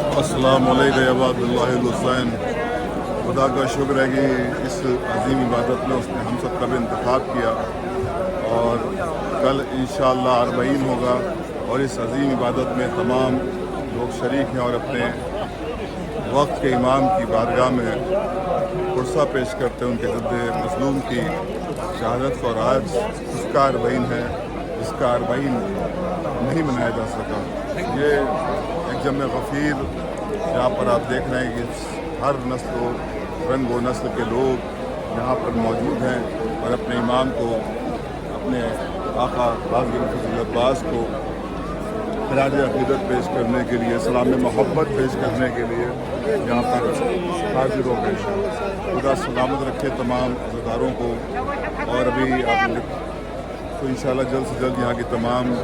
السلام علیکم یا عبداللہ الحسین. خدا کا شکر ہے کہ اس عظیم عبادت میں اس نے ہم سب کا بھی انتخاب کیا اور کل انشاءاللہ اربعین ہوگا اور اس عظیم عبادت میں تمام لوگ شریک ہیں اور اپنے وقت کے امام کی بارگاہ میں قرصہ پیش کرتے ہیں ان کے ضد مظلوم کی شہادت کو. اور آج اس کا اربعین ہے جس کا اربعین نہیں منایا جا سکا. یہ ایک جمع غفیر جہاں پر آپ دیکھ رہے ہیں کہ ہر نسل و رنگ و نسل کے لوگ یہاں پر موجود ہیں اور اپنے امام کو اپنے آقا غازی فضل عباس کو خراج عقیدت پیش کرنے کے لیے سلام محبت پیش کرنے کے لیے یہاں پر حاضر ہو گئے. خدا سلامت رکھے تمام عزاداروں کو. اور ابھی آپ تو انشاءاللہ جلد سے جلد یہاں کی تمام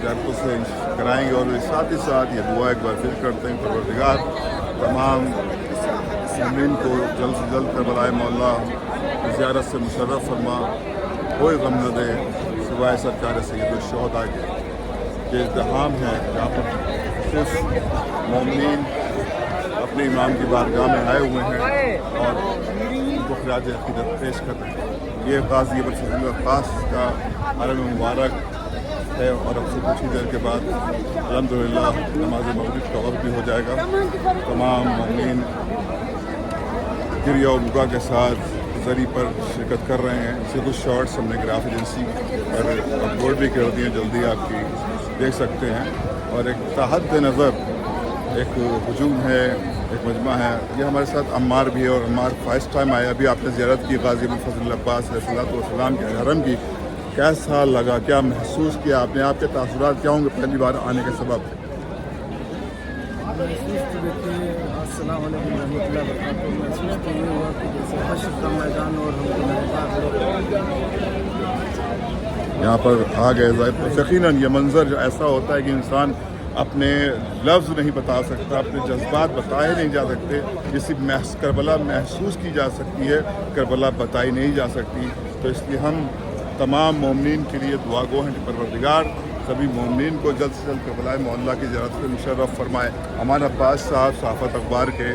زیارتوں سے کرائیں گے اور ساتھ ہی ساتھ یہ دعا ایک بار پھر کرتے ہیں پروردگار تمام مومنین کو جلد سے جلد کربلائے مولا زیارت سے مشرف فرما. کوئی غم نہ دے سوائے سرکار سید الشہداء کے ازدحام ہے جہاں پر صرف مومنین اپنے امام کی بارگاہ میں آئے ہوئے ہیں اور ان کو خراج عقیدت پیش کر رہے ہیں. یہ غازی ابو فضل عباس کا حرم مبارک ہے اور اب سے کچھ ہی دیر کے بعد الحمدللہ نماز مغرب کا وقت بھی ہو جائے گا. تمام مومنین گریہ و بکا کے ساتھ زری پر شرکت کر رہے ہیں. اسے کچھ شارٹس ہم نے گراف ایجنسی پر اپلوڈ بھی کر دی ہیں, جلدی آپ کی دیکھ سکتے ہیں. اور ایک تحت نظر ایک ہجوم ہے, ایک مجمع ہے. یہ ہمارے ساتھ عمار بھی ہے اور عمار فرسٹ ٹائم آیا. ابھی آپ نے زیارت کی غازی ابو فضل عباس علیہ السلام کے حرم کی. کیسا لگا, کیا محسوس کیا آپ نے, آپ کے تاثرات کیا ہوں گے پہلی بار آنے کے سبب؟ السلام علیکم ورحمۃ اللہ وبرکاتہ. محسوس تو یہ ہوا کہ جیسے حشر کا میدان اور یہاں پر آ گئے. یقیناً یہ منظر جو ایسا ہوتا ہے کہ انسان اپنے لفظ نہیں بتا سکتا, اپنے جذبات بتائے نہیں جا سکتے. جیسی کربلا محسوس کی جا سکتی ہے, کربلا بتائی نہیں جا سکتی. تو اس لیے ہم تمام مومنین کے لیے دعا گو ہیں کہ پروردگار سبھی مومنین کو جلد سے جلد کربلا معلیٰ کی زیارت سے مشرف فرمائے. امان عباس صاحب صحافت اخبار کے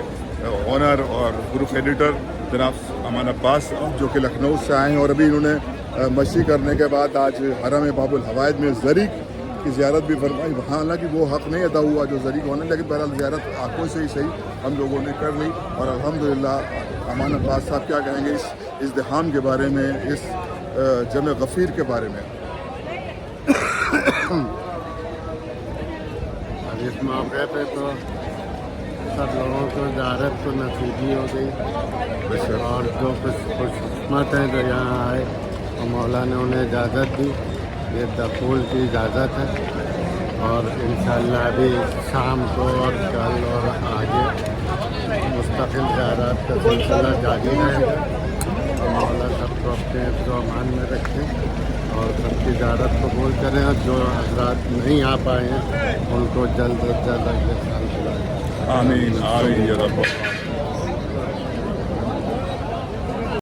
اونر اور گروپ ایڈیٹر جناب امان عباس جو کہ لکھنؤ سے آئے ہیں اور ابھی انہوں نے مشی کرنے کے بعد آج حرم باب الحوائد میں زری کی زیارت بھی فرمائی. وہاں حالانکہ وہ حق نہیں ادا ہوا جو زری ہونے, لیکن بہرحال زیارت آنکھوں سے ہی صحیح ہم لوگوں نے کر لی. اور الحمدللہ امان عباس صاحب کیا کہیں گے اس ازدحام کے بارے میں, اس جمع غفیر کے بارے میں؟ اس موقع پہ تو سب لوگوں کو زیارت کو نصیبی ہو گئی اور جو کچھ خوش قسمت ہیں جو یہاں آئے اور مولا نے انہیں اجازت دی. یہ دخول کی اجازت ہے اور انشاءاللہ ابھی شام کو اور کل اور آگے مستقل زیارات کا سلسلہ جاری رہے گا. اور مولا سب کو اپنے حفظ و امان میں رکھیں اور سب کی زیارت قبول کریں. اور جو حضرات نہیں آ پائے ہیں ان کو جلد از جلد اگلے سال بلائیں. آمین آمین یا رب.